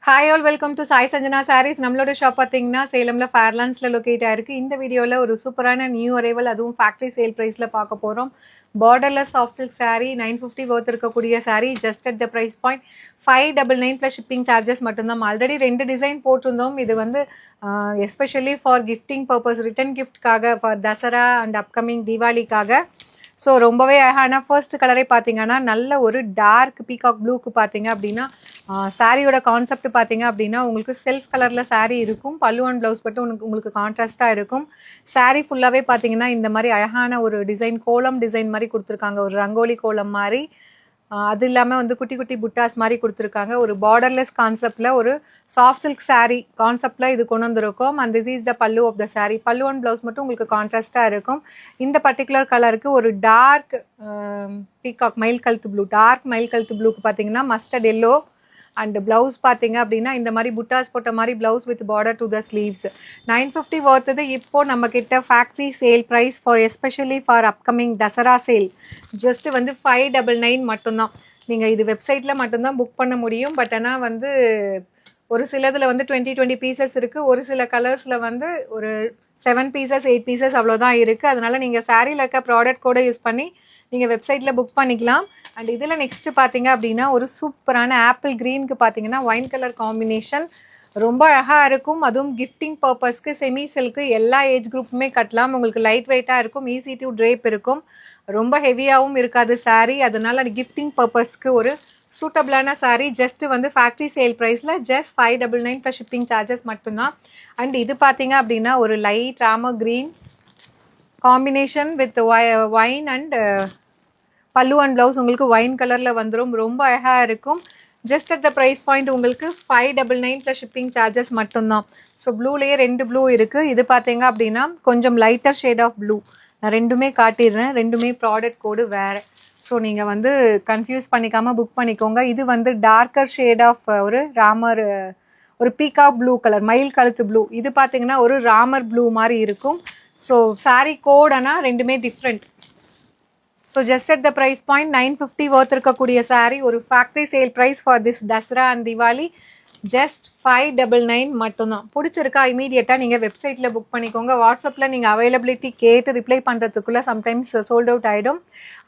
Hi all welcome to Sai Sanjana sarees. நம்மளோட shop பார்த்தீங்கன்னா சேலமில் ஃபேர்லாண்ட்ஸில் locate ஆயிருக்கு. இந்த வீடியோவில் ஒரு சூப்பரான நியூ அரைவல், அதுவும் ஃபேக்ட்ரி சேல் ப்ரைஸில் பார்க்க போகிறோம். Borderless soft silk sari 950 worth இருக்கக்கூடிய sari just at the price point 599 plus shipping charges மட்டும்தான். ஆல்ரெடி 2 டிசைன் போட்டிருந்தோம். இது வந்து especially for gifting purpose, return கிஃப்ட்காக, ஃபார் தசரா அண்ட் அப்கமிங் தீபாவளிக்காக. ஸோ ரொம்பவே அழகான ஃபர்ஸ்ட் கலரே பார்த்தீங்கன்னா நல்ல ஒரு டார்க் பீகாக் ப்ளூக்கு பார்த்தீங்க அப்படின்னா சாரியோட கான்செப்ட் பார்த்தீங்க அப்படின்னா உங்களுக்கு செல்ஃப் கலரில் சாரீ இருக்கும். பல்லு அண்ட் ப்ளவுஸ் மட்டும் உங்களுக்கு கான்ட்ராஸ்ட்டாக இருக்கும். சாரீ ஃபுல்லாகவே பார்த்தீங்கன்னா இந்த மாதிரி அழகான ஒரு டிசைன், கோலம் டிசைன் மாதிரி கொடுத்துருக்காங்க. ஒரு ரங்கோலி கோலம் மாதிரி. அது இல்லாமல் வந்து குட்டி குட்டி புட்டாஸ் மாதிரி கொடுத்துருக்காங்க. ஒரு பார்டர்லெஸ் கான்செப்டில் ஒரு சாஃப்ட் சில்க் சாரீ கான்செப்டில் இது கொண்டு வந்திருக்கும். அண்ட் திஸ் இஸ் த பல்லு ஆஃப் த சாரீ. பல்லு அண்ட் ப்ளவுஸ் மட்டும் உங்களுக்கு கான்ட்ராஸ்ட்டாக இருக்கும். இந்த பர்டிகுலர் கலருக்கு ஒரு டார்க் பீகாக் மயில் கழுத்து ப்ளூ, டார்க் மயில் கழுத்து ப்ளூக்கு பார்த்தீங்கன்னா மஸ்டர்ட் எல்லோ. அண்ட் ப்ளவுஸ் பார்த்தீங்க அப்படின்னா இந்த மாதிரி புட்டாஸ் போட்ட மாதிரி blouse with border to the sleeves. 950 ஒர்த்துது. இப்போ நம்ம கிட்ட factory sale price for especially for upcoming Dussehra sale just வந்து 599 மட்டும்தான். நீங்கள் இது வெப்சைட்டில் மட்டும்தான் புக் பண்ண முடியும். பட் ஆனால் வந்து ஒரு சிலதில் வந்து 20 பீசஸ் இருக்குது. ஒரு சில கலர்ஸில் வந்து ஒரு 7 பீசஸ் 8 பீசஸ் அவ்வளோதான் இருக்குது. அதனால் நீங்கள் சாரியில் இருக்க ப்ராடக்ட் கூட யூஸ் பண்ணி நீங்கள் வெப்சைட்டில் புக் பண்ணிக்கலாம். அண்ட் இதில் நெக்ஸ்ட் பார்த்தீங்க அப்படின்னா ஒரு சூப்பரான ஆப்பிள் க்ரீனுக்கு பார்த்தீங்கன்னா ஒயின் கலர் காம்பினேஷன் ரொம்ப அழகாக இருக்கும். அதுவும் கிஃப்டிங் பர்பஸ்க்கு செமி சில்க்கு எல்லா ஏஜ் குரூப்புமே கட்டலாம். உங்களுக்கு லைட் வெயிட்டாக இருக்கும், ஈஸி டு ட்ரேப் இருக்கும், ரொம்ப ஹெவியாகவும் இருக்காது சாரீ. அதனால கிஃப்டிங் பர்பஸ்க்கு ஒரு சூட்டபிளான சாரீ. ஜஸ்ட் வந்து ஃபேக்ட்ரி சேல் ப்ரைஸில் ஜஸ்ட் 599 ப்ளஸ் ஷிப்பிங் சார்ஜஸ் மட்டும்தான். அண்ட் இது பார்த்தீங்க அப்படின்னா ஒரு light Ramar green combination with wine and pallu and blouse உங்களுக்கு ஒயின் கலரில் வந்துடும். ரொம்ப அழகாக இருக்கும். Just at the price point உங்களுக்கு 599 ப்ளஸ் ஷிப்பிங் சார்ஜஸ் மட்டும்தான். ஸோ ப்ளூலேயே 2 ப்ளூ இருக்குது. இது பார்த்தீங்க அப்படின்னா கொஞ்சம் லைட்டர் ஷேட் ஆஃப் ப்ளூ. நான் ரெண்டுமே காட்டிடுறேன். ரெண்டுமே ப்ராடக்ட் கோடு வேறு. ஸோ நீங்கள் வந்து கன்ஃபியூஸ் பண்ணிக்காமல் புக் பண்ணிக்கோங்க. இது வந்து டார்க்கர் ஷேட் ஆஃப் ஒரு ராமர், ஒரு பீகாக் ப்ளூ கலர், மயில் கழுத்து ப்ளூ. இது பார்த்தீங்கன்னா ஒரு ராமர் ப்ளூ மாதிரி இருக்கும். ஸோ சாரீ கோட் ஆனால் ரெண்டுமே different. So just at the price point 950 worth இருக்கக்கூடிய சாரீ ஒரு factory sale price for this Dussehra and Diwali just 599 மட்டும்தான். பிடிச்சிருக்கா இமீடியட்டாக நீங்கள் வெப்சைட்டில் புக் பண்ணிக்கோங்க. வாட்ஸ்அப்பில் நீங்கள் அவைலபிலிட்டி கேட்டு ரிப்ளை பண்ணுறதுக்குள்ளே சம்டைம்ஸ் சோல்ட் அவுட் ஆகிடும்.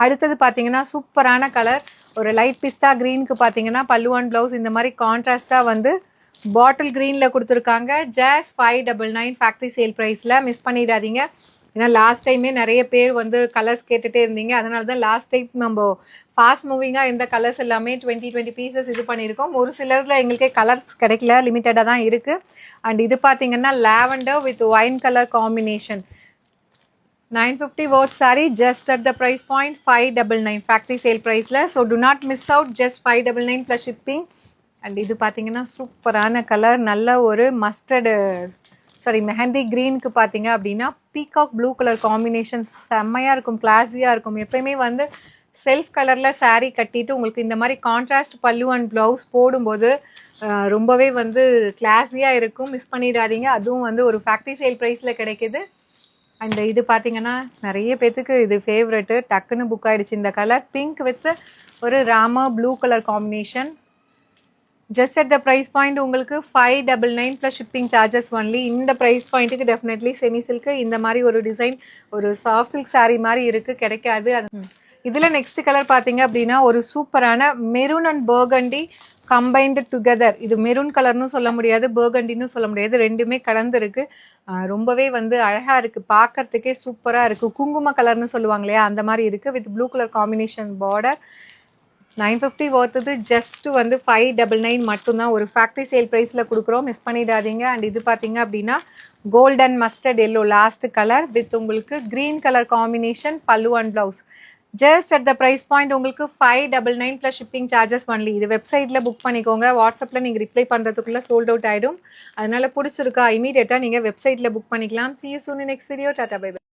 அடுத்தது பார்த்தீங்கன்னா சூப்பரான கலர் ஒரு லைட் பிஸ்தா க்ரீனுக்கு பார்த்தீங்கன்னா பல்லு அண்ட் ப்ளவுஸ் இந்த மாதிரி கான்ட்ராஸ்ட்டாக வந்து பாட்டில் க்ரீனில் கொடுத்துருக்காங்க. ஜஸ்ட் 599 ஃபேக்ட்ரி சேல் ப்ரைஸில். மிஸ் பண்ணிடாதீங்க. ஏன்னா லாஸ்ட் டைமே நிறைய பேர் வந்து கலர்ஸ் கேட்டுகிட்டே இருந்தீங்க. அதனால தான் லாஸ்ட் டைம் நம்ம ஃபாஸ்ட் மூவிங்காக இந்த கலர்ஸ் எல்லாமே 20 பீசஸ் இது பண்ணியிருக்கோம். ஒரு சிலரில் எங்களுக்கே கலர்ஸ் கிடைக்கல, லிமிட்டடாக தான் இருக்குது. அண்ட் இது பார்த்தீங்கன்னா lavender with wine colour combination 950 worth saree just at the price point 599 factory sale priceல. So do not miss out, just 599 plus shipping. And இது பார்த்தீங்கன்னா சூப்பரான கலர், நல்ல ஒரு மஸ்டர்டு மெஹந்தி க்ரீனுக்கு பார்த்தீங்க அப்படின்னா பீகாக் ப்ளூ கலர் காம்பினேஷன் செம்மையாக இருக்கும், கிளாஸியாக இருக்கும். எப்பயுமே வந்து செல்ஃப் கலரில் சாரீ கட்டிட்டு உங்களுக்கு இந்த மாதிரி கான்ட்ராஸ்ட் பல்லு அண்ட் ப்ளவுஸ் போடும்போது ரொம்பவே வந்து கிளாஸியாக இருக்கும். மிஸ் பண்ணிடாதீங்க. அதுவும் வந்து ஒரு ஃபேக்ட்ரி சேல் ப்ரைஸில் கிடைக்கிது. அண்ட் இது பார்த்தீங்கன்னா நிறைய பேர்த்துக்கு இது ஃபேவரெட்டு, டக்குன்னு புக் ஆகிடுச்சு இந்த கலர். பிங்க் வித் ஒரு Ramar blue colour combination. Just at the price point உங்களுக்கு 599 ப்ளஸ் ஷிப்பிங் சார்ஜஸ் ஒன்லி. இந்த ப்ரைஸ் பாயிண்ட்டுக்கு டெஃபினெட்லி செமி சில்க்கு இந்த மாதிரி ஒரு டிசைன், ஒரு சாஃப்ட் சில்க் சாரீ மாதிரி இருக்குது, கிடைக்காது. அது இதில் நெக்ஸ்ட் கலர் பார்த்தீங்க அப்படின்னா ஒரு சூப்பரான maroon and burgundy combined together. இது மெரூன் கலர்னு சொல்ல முடியாது, பர்கண்டின்னு சொல்ல முடியாது, ரெண்டுமே கலந்துருக்கு. ரொம்பவே வந்து அழகாக இருக்குது, பார்க்கறதுக்கே சூப்பராக இருக்குது. குங்கும கலர்னு சொல்லுவாங்க இல்லையா, அந்த மாதிரி இருக்குது. With blue colour combination border. 950 ஒர்த்துது. ஜஸ்ட் வந்து 599 மட்டும்தான். ஒரு ஃபேக்ட்ரி சேல் ப்ரைஸில் கொடுக்குறோம், மிஸ் பண்ணிடாதீங்க. அண்ட் இது பார்த்தீங்க அப்படின்னா golden mustard yellow last colour with உங்களுக்கு green colour combination pallu and blouse. Just at the price point உங்களுக்கு 599 ப்ளஸ் ஷிப்பிங் சார்ஜஸ் ஒன்லி. இது வெப்சைட்டில் புக் பண்ணிக்கோங்க. வாட்ஸ்அப்பில் நீங்கள் ரிப்ளை பண்ணுறதுக்குள்ளே சோல்ட் அவுட் ஆகிடும். அதனால் பிடிச்சிருக்கா இமீடியட்டாக நீங்கள் வெப்சைட்டில் புக் பண்ணிக்கலாம். See you soon in next video. Tata, bye bye.